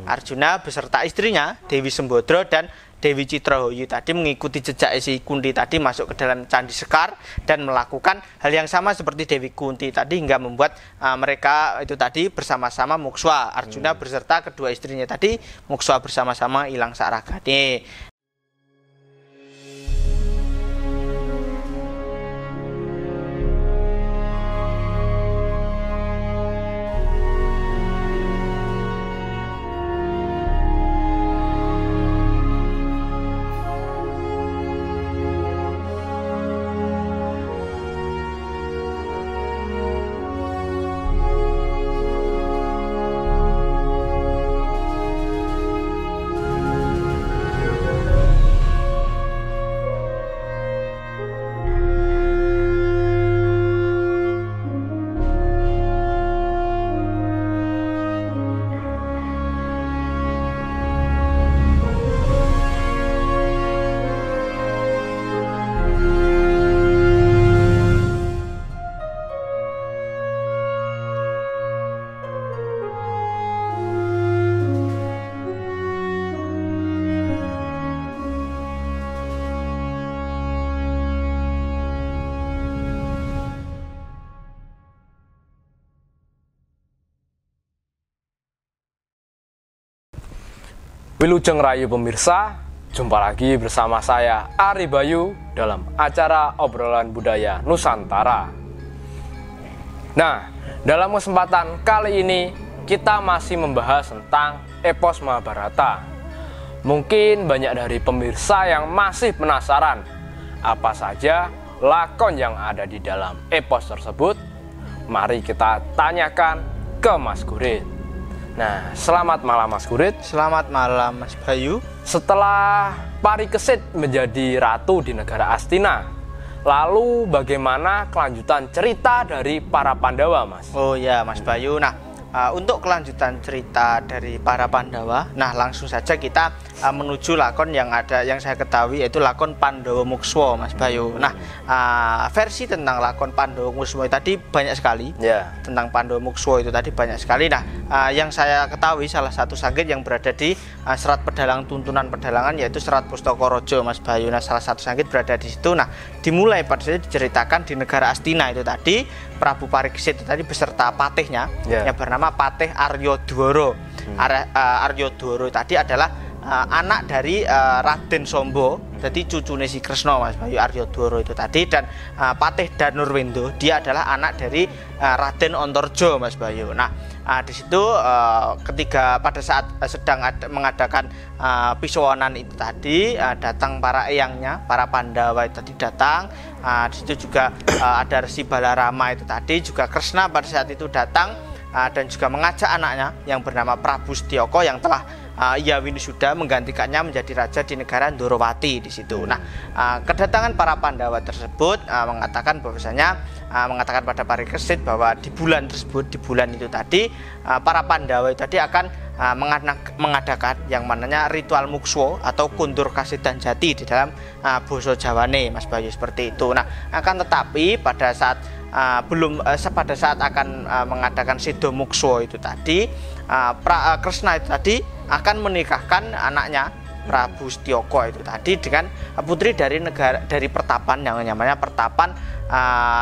Arjuna beserta istrinya Dewi Sembodra dan Dewi Citrahoyu tadi mengikuti jejak si Kunti tadi masuk ke dalam Candi Sekar dan melakukan hal yang sama seperti Dewi Kunti tadi hingga membuat mereka itu tadi bersama-sama mukswa. Arjuna beserta kedua istrinya tadi mukswa bersama-sama ilang saragane. Wilujeng Rayu pemirsa, jumpa lagi bersama saya Ari Bayu dalam acara obrolan budaya Nusantara. Nah, dalam kesempatan kali ini kita masih membahas tentang epos Mahabharata. Mungkin banyak dari pemirsa yang masih penasaran apa saja lakon yang ada di dalam epos tersebut. Mari kita tanyakan ke Mas Gurit. Nah, selamat malam Mas Gurit. Selamat malam Mas Bayu. Setelah Parikesit menjadi ratu di negara Astina, lalu bagaimana kelanjutan cerita dari para Pandawa, Mas? Oh ya Mas Bayu. Nah, untuk kelanjutan cerita dari para Pandawa, nah langsung saja kita menuju lakon yang saya ketahui yaitu lakon Pandawa Mukswa, Mas Bayu. Nah, versi tentang lakon Pandawa Mukswa tadi banyak sekali. Tentang Pandawa Mukswa itu tadi banyak sekali. Nah, yang saya ketahui salah satu sanggit yang berada di Serat Pedalang Tuntunan Pedalangan yaitu Serat Pustaka-Raja, Mas Bayu. Nah, salah satu sanggit berada di situ. Nah, dimulai pada saat diceritakan di negara Astina itu tadi Prabu Parikesit itu tadi beserta patihnya yang bernama Patih Aryodwara. Aryodwara tadi adalah anak dari Raden Sombo, jadi cucune si Kresna, Mas Bayu, Aryodwara itu tadi. Dan Patih Danurwendo dia adalah anak dari Raden Antarja, Mas Bayu. Nah, di situ ketika pada saat sedang mengadakan pisowanan itu tadi datang para eyangnya, para Pandawa itu tadi datang. Di situ juga ada Resi Balarama itu tadi, juga Kresna pada saat itu datang dan juga mengajak anaknya yang bernama Prabu Setyaka yang telah ia wisuda menggantikannya menjadi raja di negara Ndorowati di situ. Nah, kedatangan para Pandawa tersebut mengatakan bahwasanya mengatakan pada Parikesit bahwa di bulan tersebut, di bulan itu tadi para Pandawa itu tadi akan mengadakan yang namanya ritual mukswa atau kundur kasidan jati di dalam basa Jawane, Mas Bayu, seperti itu. Nah, akan tetapi pada saat pada saat akan mengadakan sido mukswa itu tadi Kresna itu tadi akan menikahkan anaknya Prabu Setyaka itu tadi dengan putri dari pertapan yang namanya pertapan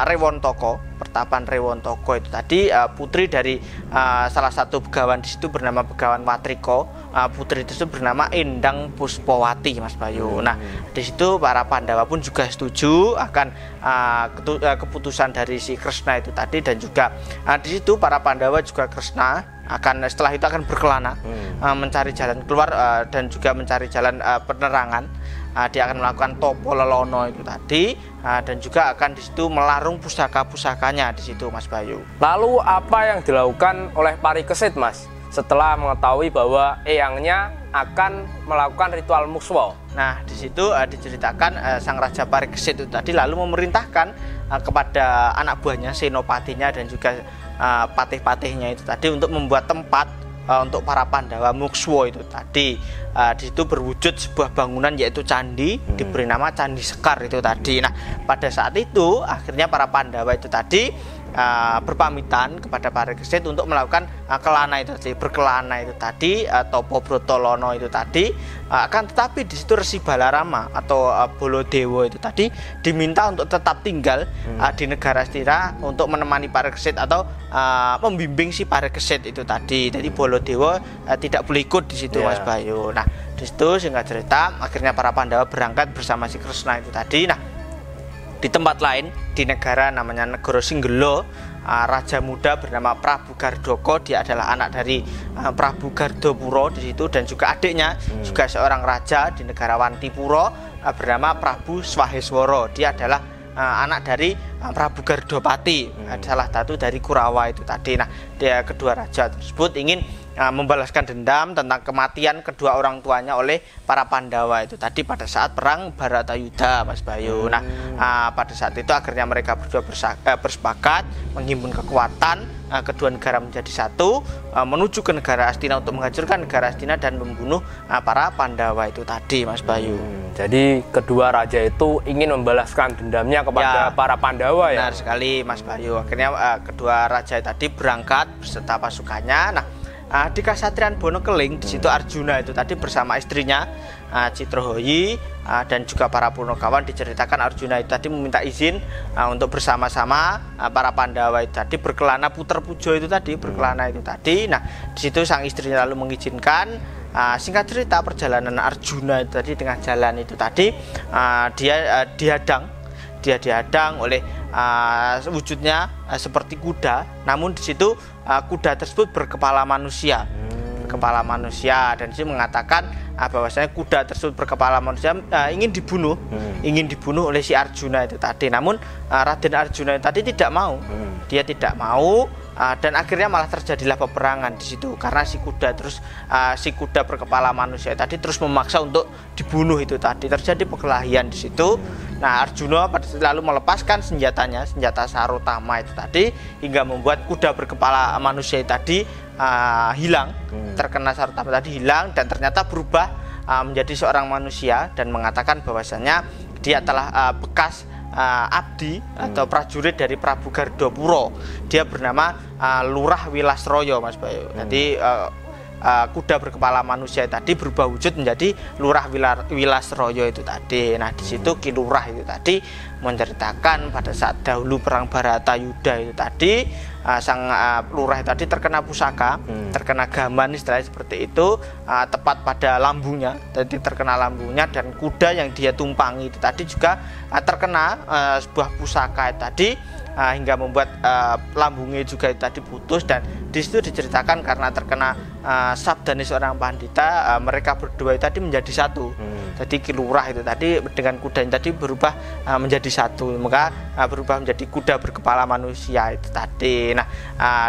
Rewontoko. Pertapan Rewontoko itu tadi putri dari salah satu begawan di situ bernama Begawan Watriko. Putri itu bernama Endang Puspawati, Mas Bayu. Nah, di situ para Pandawa pun juga setuju akan keputusan dari si Kresna itu tadi. Dan juga di situ para Pandawa juga Kresna setelah itu akan berkelana mencari jalan keluar dan juga mencari jalan penerangan. Dia akan melakukan topo lelono itu tadi dan juga akan di situ melarung pusaka-pusakanya di situ, Mas Bayu. Lalu apa yang dilakukan oleh Parikesit, Mas, setelah mengetahui bahwa eyangnya akan melakukan ritual mukswa? Nah, di situ diceritakan sang Raja Parikesit itu tadi lalu memerintahkan kepada anak buahnya, senopatinya dan juga patih-patihnya itu tadi untuk membuat tempat untuk para Pandawa mukswa itu tadi. Di situ berwujud sebuah bangunan yaitu candi, diberi nama Candi Sekar itu tadi. Nah, pada saat itu akhirnya para Pandawa itu tadi berpamitan kepada Parikesit untuk melakukan kelana itu tadi, berkelana itu tadi, Topo Brotolono itu tadi. Akan tetapi di situ Resi Balarama atau Bolodewo itu tadi diminta untuk tetap tinggal di negara Astina untuk menemani Parikesit atau membimbing si Parikesit itu tadi. Jadi Bolodewo tidak boleh ikut di situ, Mas Bayu. Nah, di situ singkat cerita akhirnya para Pandawa berangkat bersama si Kresna itu tadi. Nah, di tempat lain di negara namanya Negoro Singgelo, raja muda bernama Prabu Gardoko, dia adalah anak dari Prabu Gardopuro di situ, dan juga adiknya juga seorang raja di negara Wantipuro bernama Prabu Swahesworo. Dia adalah anak dari Prabu Gardopati, salah satu dari Kurawa itu tadi. Nah, dia kedua raja tersebut ingin membalaskan dendam tentang kematian kedua orang tuanya oleh para Pandawa itu tadi pada saat perang Baratayuda, Mas Bayu. Nah, pada saat itu akhirnya mereka berdua bersepakat menghimpun kekuatan, kedua negara menjadi satu, menuju ke negara Astina untuk menghancurkan negara Astina dan membunuh para Pandawa itu tadi, Mas Bayu. Jadi kedua raja itu ingin membalaskan dendamnya kepada para Pandawa, ya? Benar sekali, Mas Bayu. Akhirnya kedua raja tadi berangkat beserta pasukannya. Nah, di Kasatriyan Bonokeling di situ Arjuna itu tadi bersama istrinya Citrohoyi dan juga para Punakawan. Diceritakan Arjuna itu tadi meminta izin untuk bersama-sama para Pandawa itu tadi berkelana Puter Pujo itu tadi, berkelana itu tadi. Nah, di situ sang istrinya lalu mengizinkan. Singkat cerita perjalanan Arjuna itu tadi, tengah jalan itu tadi dia dihadang oleh wujudnya seperti kuda, namun di situ kuda tersebut berkepala manusia, dan dia mengatakan bahwasanya kuda tersebut berkepala manusia ingin dibunuh oleh si Arjuna itu tadi. Namun Raden Arjuna itu tadi tidak mau, dia tidak mau. Dan akhirnya malah terjadilah peperangan di situ karena si kuda berkepala manusia tadi terus memaksa untuk dibunuh itu tadi. Terjadi perkelahian di situ. Nah, Arjuna pada saat lalu melepaskan senjata Sarotama itu tadi, hingga membuat kuda berkepala manusia itu tadi hilang, terkena Sarotama tadi hilang, dan ternyata berubah menjadi seorang manusia dan mengatakan bahwasanya dia telah bekas abdi atau prajurit dari Prabu Gardopuro. Dia bernama Lurah Wilasroyo, Mas Bayu. Jadi kuda berkepala manusia tadi berubah wujud menjadi Lurah Wilasroyo itu tadi. Nah, di situ Ki Lurah itu tadi menceritakan pada saat dahulu perang Baratayuda itu tadi, sang lurah itu tadi terkena pusaka, terkena gaman istilahnya seperti itu, tepat pada lambungnya. Jadi terkena lambungnya, dan kuda yang dia tumpangi itu tadi juga terkena sebuah pusaka itu tadi, hingga membuat lambungnya juga itu tadi putus. Dan di situ diceritakan karena terkena sabdane seorang pandita, mereka berdua itu tadi menjadi satu. Jadi Ki Lurah itu tadi dengan kudanya tadi berubah menjadi satu, maka berubah menjadi kuda berkepala manusia itu tadi. Nah,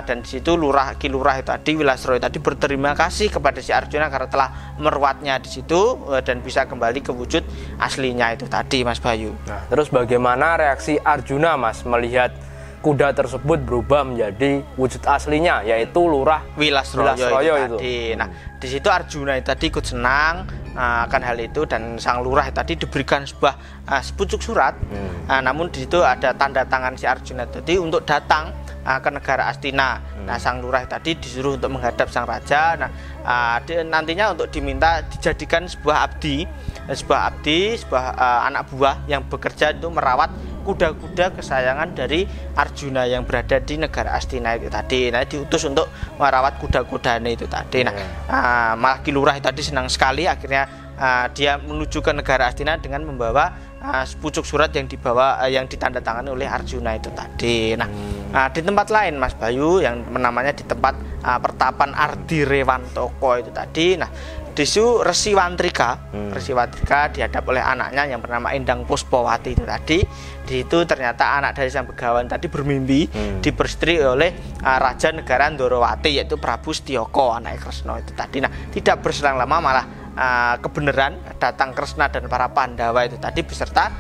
dan di situ Ki Lurah itu tadi, Wilasroyo tadi berterima kasih kepada si Arjuna karena telah merawatnya di situ dan bisa kembali ke wujud aslinya itu tadi, Mas Bayu. Nah, terus bagaimana reaksi Arjuna, Mas, melihat kuda tersebut berubah menjadi wujud aslinya, yaitu Lurah Wilasroyo itu tadi. Nah, di situ Arjuna itu tadi ikut senang akan hal itu, dan sang lurah tadi diberikan sepucuk surat. Namun di situ ada tanda tangan si Arjuna tadi untuk datang ke negara Astina. Nah, sang lurah tadi disuruh untuk menghadap sang raja. Nah, nantinya untuk diminta dijadikan sebuah anak buah yang bekerja itu merawat kuda-kuda kesayangan dari Arjuna yang berada di negara Astina itu tadi. Nah, diutus untuk merawat kuda-kudanya itu tadi. Nah, malah Ki Lurah tadi senang sekali. Akhirnya dia menuju ke negara Astina dengan membawa sepucuk surat yang ditandatangani oleh Arjuna itu tadi. Nah, di tempat lain, Mas Bayu, yang namanya di tempat pertapan Ardi Rewantoko itu tadi. Nah, di situ Resi Wantrika dihadap oleh anaknya yang bernama Endang Puspowati itu tadi. Di situ ternyata anak dari sang begawan tadi bermimpi diperistri oleh raja negara Ndorowati, yaitu Prabu Setyaka, anak Kresna itu tadi. Nah, tidak berselang lama malah kebenaran datang Kresna dan para Pandawa itu tadi beserta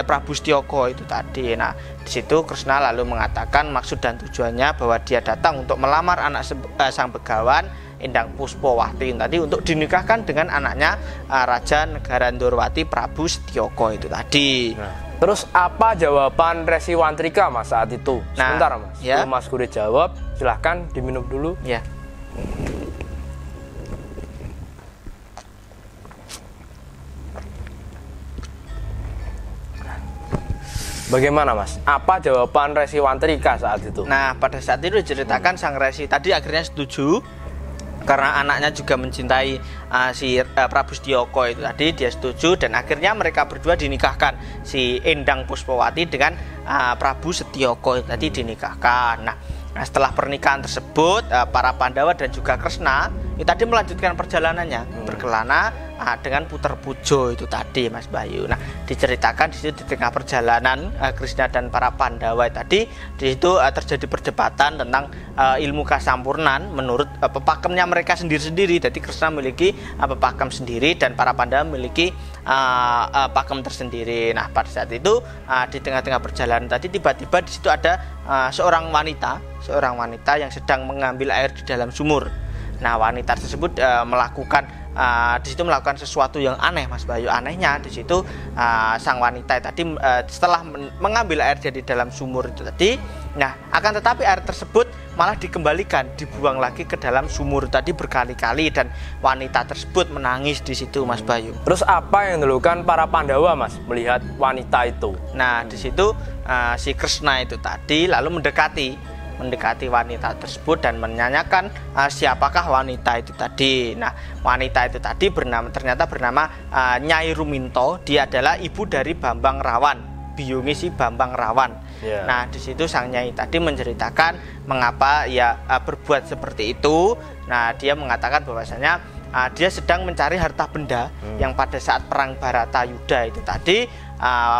Prabu Setyaka itu tadi. Nah, di situ Kresna lalu mengatakan maksud dan tujuannya bahwa dia datang untuk melamar anak sang begawan Endang Puspowati tadi untuk dinikahkan dengan anaknya Raja Negara Ndorowati Prabu Setyaka itu tadi. Terus apa jawaban Resi Wantrika Mas saat itu? Sebentar Mas, ya. Mas Guru jawab, silahkan diminum dulu. Ya. Bagaimana Mas? Apa jawaban Resi Wantrika saat itu? Nah, pada saat itu diceritakan sang Resi tadi akhirnya setuju karena anaknya juga mencintai si Prabu Setyaka itu tadi, dia setuju dan akhirnya mereka berdua dinikahkan, si Endang Puspowati dengan Prabu Setyaka itu tadi dinikahkan. Nah, setelah pernikahan tersebut para Pandawa dan juga Kresna itu tadi melanjutkan perjalanannya berkelana dengan puter pujo itu tadi Mas Bayu. Nah, diceritakan di situ di tengah perjalanan Kresna dan para Pandawa tadi di situ terjadi perdebatan tentang ilmu kasampurnan menurut pepakemnya mereka sendiri-sendiri. Jadi Kresna memiliki pepakem sendiri dan para Pandawa memiliki pakem tersendiri. Nah, pada saat itu di tengah-tengah perjalanan tadi tiba-tiba di situ ada seorang wanita yang sedang mengambil air di dalam sumur. Nah, wanita tersebut di situ melakukan sesuatu yang aneh Mas Bayu. Anehnya di situ sang wanita tadi setelah mengambil air dari dalam sumur itu tadi, nah akan tetapi air tersebut malah dikembalikan, dibuang lagi ke dalam sumur tadi berkali-kali dan wanita tersebut menangis di situ Mas Bayu. Terus apa yang dilakukan para Pandawa Mas melihat wanita itu? Nah, di situ si Kresna itu tadi lalu mendekati wanita tersebut dan menanyakan siapakah wanita itu tadi. Nah, wanita itu tadi ternyata bernama Nyai Ruminto. Dia adalah ibu dari Bambang Rawan, biyunge si Bambang Rawan. Yeah. Nah, di situ sang Nyai tadi menceritakan mengapa ia berbuat seperti itu. Nah, dia mengatakan bahwasanya dia sedang mencari harta benda yang pada saat perang Baratayuda itu tadi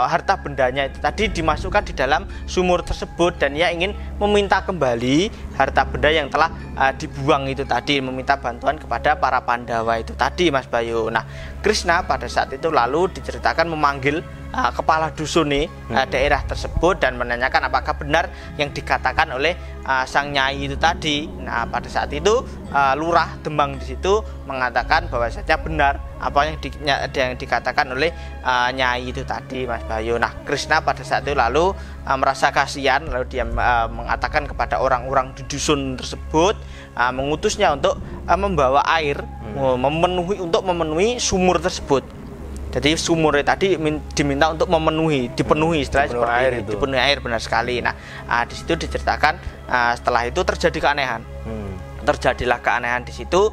harta bendanya itu tadi dimasukkan di dalam sumur tersebut dan ia ingin meminta kembali harta benda yang telah dibuang itu tadi, meminta bantuan kepada para Pandawa itu tadi Mas Bayu. Nah, Kresna pada saat itu lalu diceritakan memanggil kepala dusun daerah tersebut dan menanyakan apakah benar yang dikatakan oleh sang Nyai itu tadi. Nah, pada saat itu Lurah Demang di situ mengatakan bahwasanya benar apa yang dikatakan oleh Nyai itu tadi Mas Bayu. Nah, Kresna pada saat itu lalu merasa kasihan, lalu dia mengatakan kepada orang-orang di dusun tersebut, mengutusnya untuk membawa air memenuhi sumur tersebut. Jadi sumurnya tadi diminta untuk dipenuhi istilahnya seperti air itu. Dipenuhi air, benar sekali. Nah, di situ diceritakan setelah itu terjadi keanehan. Terjadilah keanehan di situ,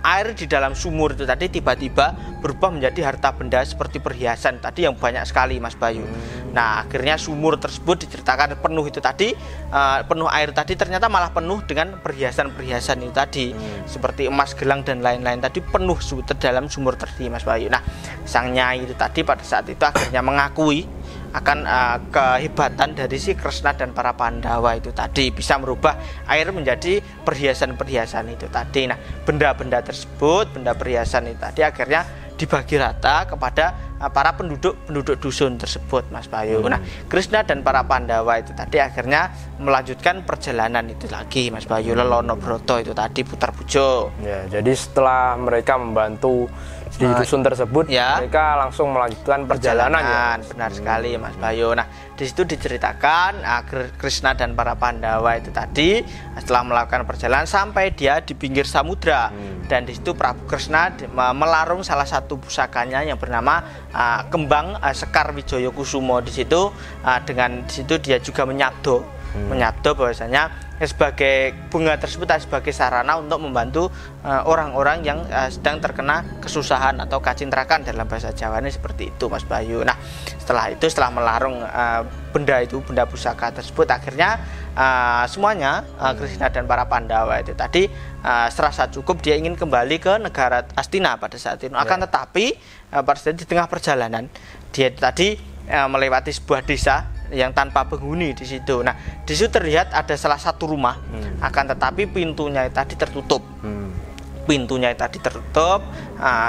air di dalam sumur itu tadi tiba-tiba berubah menjadi harta benda seperti perhiasan tadi yang banyak sekali Mas Bayu. Nah, akhirnya sumur tersebut diceritakan penuh itu tadi, penuh air tadi ternyata malah penuh dengan perhiasan-perhiasan itu tadi, seperti emas, gelang dan lain-lain tadi penuh dalam sumur tadi Mas Bayu. Nah, sang Nyai itu tadi pada saat itu akhirnya mengakui akan kehebatan dari si Kresna dan para Pandawa itu tadi bisa merubah air menjadi perhiasan-perhiasan itu tadi. Nah, benda-benda tersebut, benda perhiasan itu tadi akhirnya dibagi rata kepada para penduduk dusun tersebut Mas Bayu. Nah, Kresna dan para Pandawa itu tadi akhirnya melanjutkan perjalanan itu lagi Mas Bayu, Lelono Broto itu tadi putar pujo. Ya, jadi setelah mereka membantu di dusun tersebut, mereka langsung melanjutkan perjalanan. Benar sekali Mas Bayu. Nah, di situ diceritakan Kresna dan para Pandawa itu tadi setelah melakukan perjalanan sampai dia di pinggir samudra dan di situ Prabu Kresna melarung salah satu pusakanya yang bernama Kembang Sekar Wijaya Kusumo. Di situ di situ dia juga menyabdo bahwasanya sebagai bunga tersebut sebagai sarana untuk membantu orang-orang yang sedang terkena kesusahan atau kacintrakan dalam bahasa Jawa ini seperti itu Mas Bayu. Nah, setelah melarung benda pusaka tersebut akhirnya semuanya Kresna dan para Pandawa itu tadi serasa cukup, dia ingin kembali ke negara Astina pada saat itu. Akan tetapi pada saat di tengah perjalanan dia tadi melewati sebuah desa yang tanpa penghuni di situ. Nah, di situ terlihat ada salah satu rumah, akan tetapi pintunya tadi tertutup. Pintunya tadi tertutup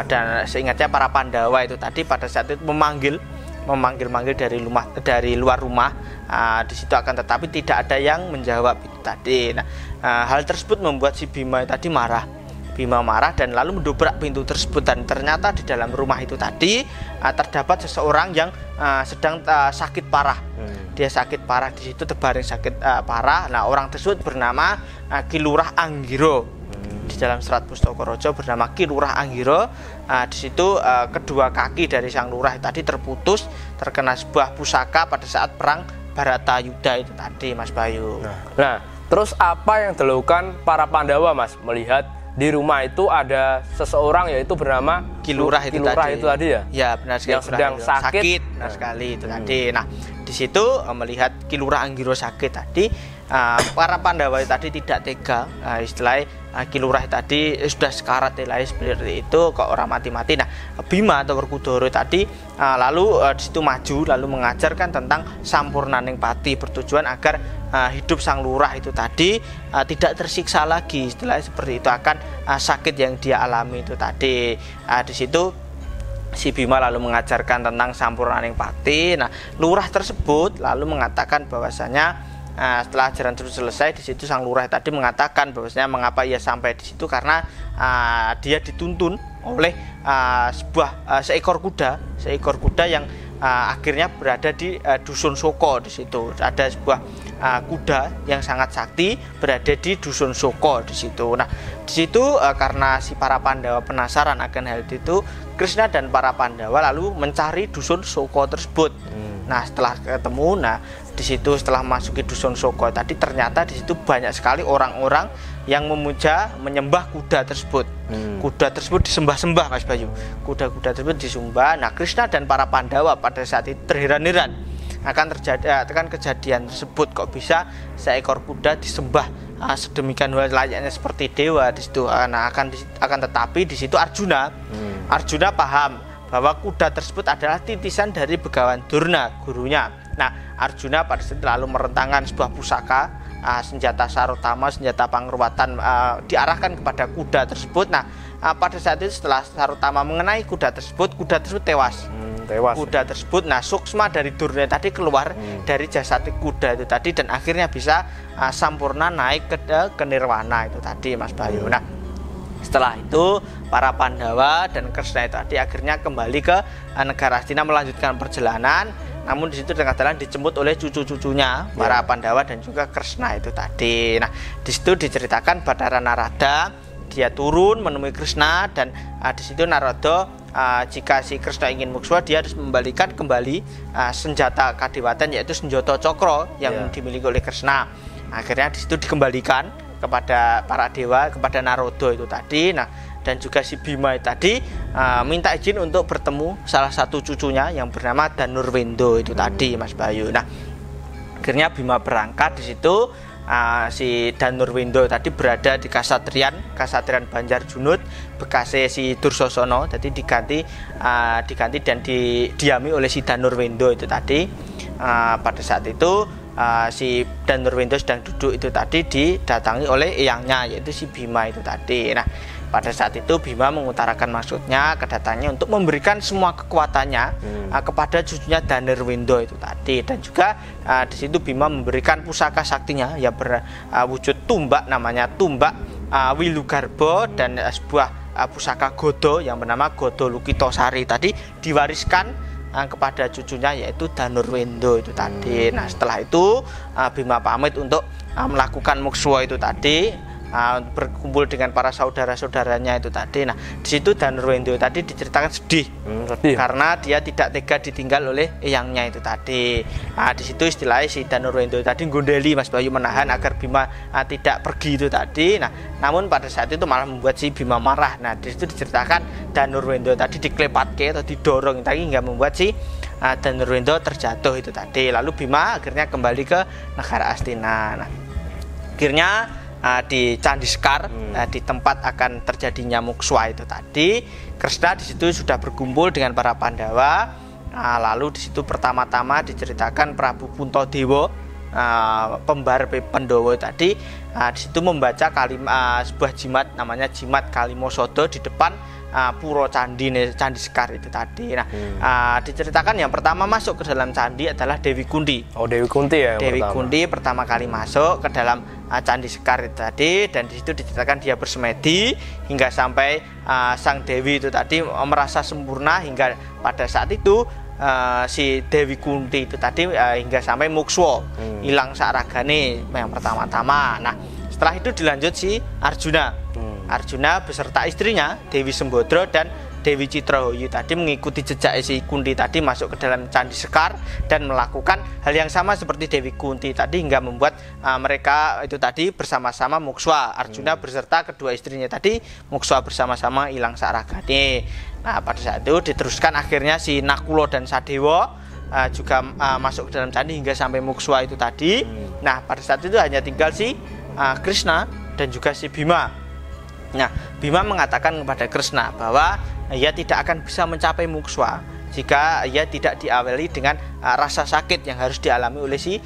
dan seingatnya para Pandawa itu tadi pada saat itu memanggil dari luar rumah. Di situ akan tetapi tidak ada yang menjawab itu tadi. Nah, hal tersebut membuat si Bima tadi marah. Bima marah dan lalu mendobrak pintu tersebut, dan ternyata di dalam rumah itu tadi terdapat seseorang yang sedang sakit parah. Dia sakit parah di situ, terbaring sakit parah. Nah, orang tersebut bernama Ki Lurah Anggiro. Di dalam serat Pustaka Raja bernama Ki Lurah Anggiro. Di situ kedua kaki dari sang lurah tadi terputus terkena sebuah pusaka pada saat perang Baratayuda itu tadi, Mas Bayu. Nah, terus apa yang dilakukan para Pandawa, Mas, melihat di rumah itu ada seseorang yaitu bernama Ki Lurah itu tadi ya? Ya, benar sekali. Yang sedang sakit. Benar sekali itu tadi. Nah, di situ melihat Ki Lurah Anggiro sakit tadi, para Pandawa tadi tidak tega, istilahnya Ki Lurah tadi sudah sekarat seperti itu, kok orang mati-mati. Nah, Bima atau Werkudara tadi lalu di situ maju lalu mengajarkan tentang Sampurnaning Pati, bertujuan agar hidup sang lurah itu tadi tidak tersiksa lagi, istilahnya seperti itu, akan sakit yang dia alami itu tadi. Di situ si Bima lalu mengajarkan tentang Sampurnaning Pati. Nah, lurah tersebut lalu mengatakan bahwasanya setelah ajaran tersebut selesai, di situ sang lurah tadi mengatakan bahwasanya mengapa ia sampai di situ, karena dia dituntun oleh seekor kuda yang akhirnya berada di Dusun Soko. Di situ ada sebuah kuda yang sangat sakti berada di Dusun Soko di situ. Nah, di situ karena si para Pandawa penasaran akan hal itu, Krishna dan para Pandawa lalu mencari Dusun Soko tersebut. Nah, setelah ketemu, di situ setelah masuki Dusun Soko tadi, ternyata di situ banyak sekali orang-orang yang menyembah kuda tersebut. Kuda tersebut disembah-sembah, Mas Bayu. Kuda-kuda tersebut disembah. Nah, Krishna dan para Pandawa pada saat itu terheran-heran akan kejadian tersebut, kok bisa seekor kuda disembah sedemikian layaknya seperti dewa di situ. Nah, akan tetapi di situ Arjuna paham bahwa kuda tersebut adalah titisan dari Begawan Durna, gurunya. Nah, Arjuna pada saat itu lalu merentangkan sebuah pusaka, senjata Sarotama, senjata pangruwatan, diarahkan kepada kuda tersebut. Nah, pada saat itu setelah Sarotama mengenai kuda tersebut tewas. Kuda tersebut, suksma dari Durna tadi keluar dari jasad kuda itu tadi, dan akhirnya bisa sampurna naik ke nirwana itu tadi, Mas Bayu. Nah, setelah itu para Pandawa dan Krishna itu tadi akhirnya kembali ke negara Hastina melanjutkan perjalanan. Namun di situ dengan jalan dijemput oleh cucu-cucunya para Pandawa dan juga Krishna itu tadi. Nah, di situ diceritakan Bathara Narada dia turun menemui Krishna, dan di situ Narada jika si Krishna ingin muksa, dia harus membalikan kembali senjata kadewatan, yaitu senjata cokro yang dimiliki oleh Krishna. Akhirnya di situ dikembalikan kepada para dewa, kepada Narada itu tadi. Nah, dan juga si Bima tadi minta izin untuk bertemu salah satu cucunya yang bernama Danurwendo itu tadi, Mas Bayu. Nah, akhirnya Bima berangkat. Di situ si Danurwendo tadi berada di Kasatriyan Banjarjunut, bekasnya si Dursasana. Jadi diganti dan didiami oleh si Danurwendo itu tadi. Pada saat itu si Danurwendo sedang duduk itu tadi, didatangi oleh eyangnya yaitu si Bima itu tadi. Nah, pada saat itu Bima mengutarakan maksudnya kedatangannya untuk memberikan semua kekuatannya kepada cucunya Danurwendo itu tadi, dan juga di situ Bima memberikan pusaka saktinya yang berwujud tumbak, namanya tumbak Wilugarba, dan sebuah pusaka godo yang bernama Godo Lukitosari tadi diwariskan kepada cucunya yaitu Danurwendo itu tadi. Nah, setelah itu Bima pamit untuk melakukan muksa itu tadi, berkumpul dengan para saudara-saudaranya itu tadi. Nah, di situ Danurwendo tadi diceritakan sedih karena dia tidak tega ditinggal oleh eyangnya itu tadi. Di situ istilahnya si Danurwendo tadi gondeli, Mas Bayu, menahan agar Bima tidak pergi itu tadi. Nah, namun pada saat itu malah membuat si Bima marah. Nah, di situ diceritakan Danurwendo tadi diklepatke atau didorong tadi hingga membuat si Danurwendo terjatuh itu tadi. Lalu Bima akhirnya kembali ke negara Astina. Nah, akhirnya di Candi Sekar, di tempat akan terjadinya mukswa itu tadi, Krishna di situ sudah berkumpul dengan para Pandawa. Lalu di situ pertama-tama diceritakan Prabu Puntadewa pembar Pandhawa tadi, di situ membaca sebuah jimat namanya jimat Kalimasada di depan pura candi Sekar itu tadi. Nah, diceritakan yang pertama masuk ke dalam candi adalah Dewi Kunti. Oh, Dewi Kunti ya. Dewi Kunti pertama kali masuk ke dalam candi Sekar itu tadi, dan di situ diceritakan dia bersemedi hingga sampai sang Dewi itu tadi merasa sempurna, hingga pada saat itu si Dewi Kunti itu tadi hingga sampai mukswa, hilang saragane yang pertama-tama. Nah, setelah itu dilanjut si Arjuna. Arjuna beserta istrinya Dewi Sembadra dan Dewi Citrahoyi tadi mengikuti jejak si Kunti tadi masuk ke dalam candi Sekar dan melakukan hal yang sama seperti Dewi Kunti tadi, hingga membuat mereka itu tadi bersama-sama mukswa. Arjuna beserta kedua istrinya tadi mukswa bersama-sama hilang saragane. Nah, pada saat itu diteruskan akhirnya si Nakula dan Sadewa juga masuk ke dalam candi hingga sampai mukswa itu tadi. Nah, pada saat itu hanya tinggal si Krishna dan juga si Bima. Nah, Bima mengatakan kepada Krishna bahwa ia tidak akan bisa mencapai mukswa jika ia tidak diawali dengan rasa sakit yang harus dialami oleh si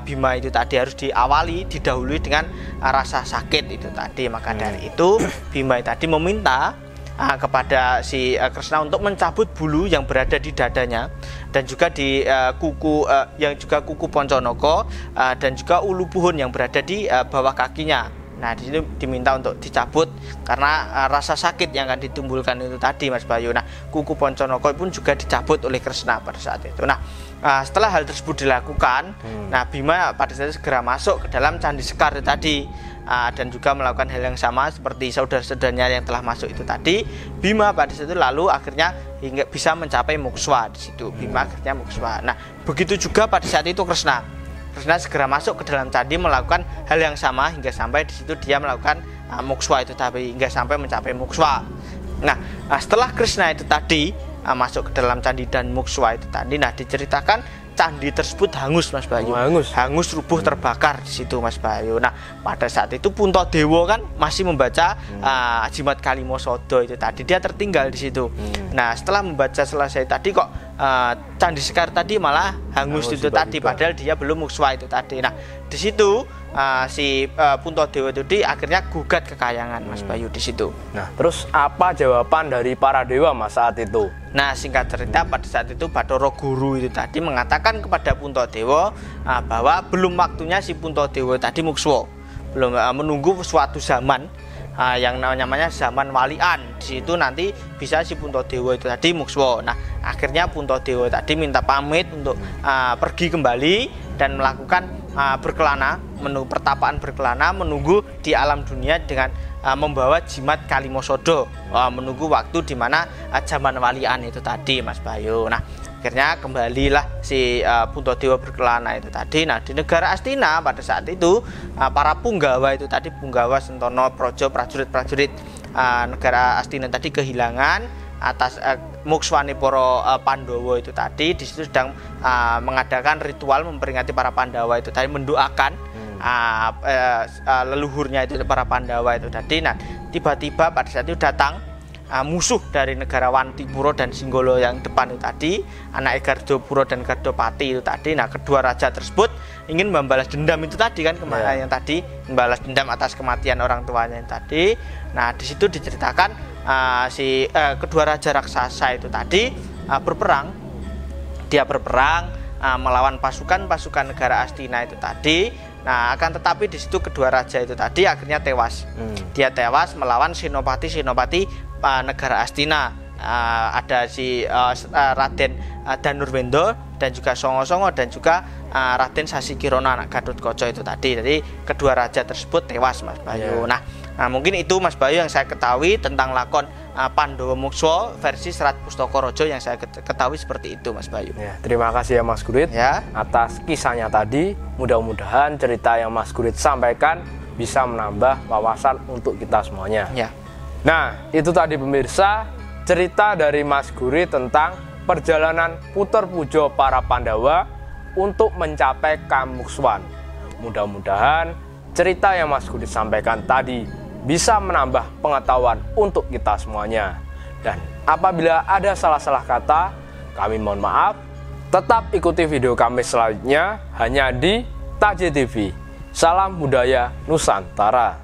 Bima itu tadi, harus didahului dengan rasa sakit itu tadi. Maka dari itu Bima tadi meminta kepada si Krishna untuk mencabut bulu yang berada di dadanya dan juga di kuku yang juga kuku Ponconoko dan juga ulu puhun yang berada di bawah kakinya. Nah, di sini diminta untuk dicabut karena rasa sakit yang akan ditimbulkan itu tadi, Mas Bayu. Nah, kuku Ponconoko pun juga dicabut oleh Krishna pada saat itu. Nah, setelah hal tersebut dilakukan, nah Bima pada saat itu segera masuk ke dalam candi Sekar itu tadi, dan juga melakukan hal yang sama seperti saudara-saudaranya yang telah masuk itu tadi. Bima pada saat itu lalu akhirnya hingga bisa mencapai mukswa di situ. Bima akhirnya mukswa. Nah, begitu juga pada saat itu Krishna segera masuk ke dalam candi melakukan hal yang sama hingga sampai di situ dia melakukan mukswa itu tadi hingga sampai mencapai mukswa. Nah, setelah Krishna itu tadi masuk ke dalam candi dan mukswa itu tadi, nah diceritakan candi tersebut hangus, Mas Bayu. Hangus rubuh terbakar di situ, Mas Bayu. Nah, pada saat itu Puntadewa kan masih membaca jimat Kalimasada itu tadi, dia tertinggal di situ. Nah, setelah membaca selesai tadi kok candi Sekar tadi malah hangus itu tadi, padahal dia belum mukswa itu tadi. Nah, di situ si Puntadewa itu akhirnya gugat kekayangan, Mas Bayu di situ. Nah, terus apa jawaban dari para dewa Mas saat itu? Nah, singkat cerita pada saat itu Bathara Guru itu tadi mengatakan kepada Puntadewa bahwa belum waktunya si Puntadewa tadi mukswa, belum, menunggu suatu zaman yang namanya zaman walian. Di situ nanti bisa si Puntadewa itu tadi mukswa. Nah, akhirnya Puntadewa tadi minta pamit untuk pergi kembali dan melakukan berkelana, pertapaan berkelana, menunggu di alam dunia dengan membawa jimat Kalimasada, menunggu waktu di mana zaman walian itu tadi, Mas Bayu. Nah, akhirnya kembalilah si Puntadewa berkelana itu tadi. Nah, di negara Astina pada saat itu para punggawa itu tadi, Punggawa, Sentana, Praja, prajurit-prajurit negara Astina tadi kehilangan atas mukswane para Pandhawa itu tadi. Di situ sedang mengadakan ritual memperingati para Pandhawa itu tadi, mendoakan leluhurnya itu para Pandhawa itu tadi. Nah, tiba-tiba pada saat itu datang musuh dari negara Wantipura dan Singgala yang depan itu tadi, anak Gardapura dan Gardapati itu tadi. Nah, kedua raja tersebut ingin membalas dendam itu tadi kan, yang tadi membalas dendam atas kematian orang tuanya yang tadi. Nah, di situ diceritakan kedua raja raksasa itu tadi berperang. Dia berperang melawan pasukan negara Astina itu tadi. Nah, akan tetapi di situ kedua raja itu tadi akhirnya tewas. Dia tewas melawan senopati negara Astina. Ada si Raden Danurwendo dan juga Songo dan juga Raden Sasikirana anak Gatotkaca itu tadi. Jadi kedua raja tersebut tewas, Mas Bayu. Nah, mungkin itu, Mas Bayu, yang saya ketahui tentang lakon Pandhawa Mukswa versi Serat Pustaka Raja yang saya ketahui seperti itu, Mas Bayu. Ya, terima kasih ya Mas Gurit atas kisahnya tadi. Mudah-mudahan cerita yang Mas Gurit sampaikan bisa menambah wawasan untuk kita semuanya. Nah, itu tadi pemirsa cerita dari Mas Gurit tentang perjalanan puter pujo para Pandhawa untuk mencapai Kamukswan. Mudah-mudahan cerita yang Mas Gurit sampaikan tadi bisa menambah pengetahuan untuk kita semuanya. Dan apabila ada salah-salah kata, kami mohon maaf. Tetap ikuti video kami selanjutnya hanya di TAJ TV. Salam budaya Nusantara.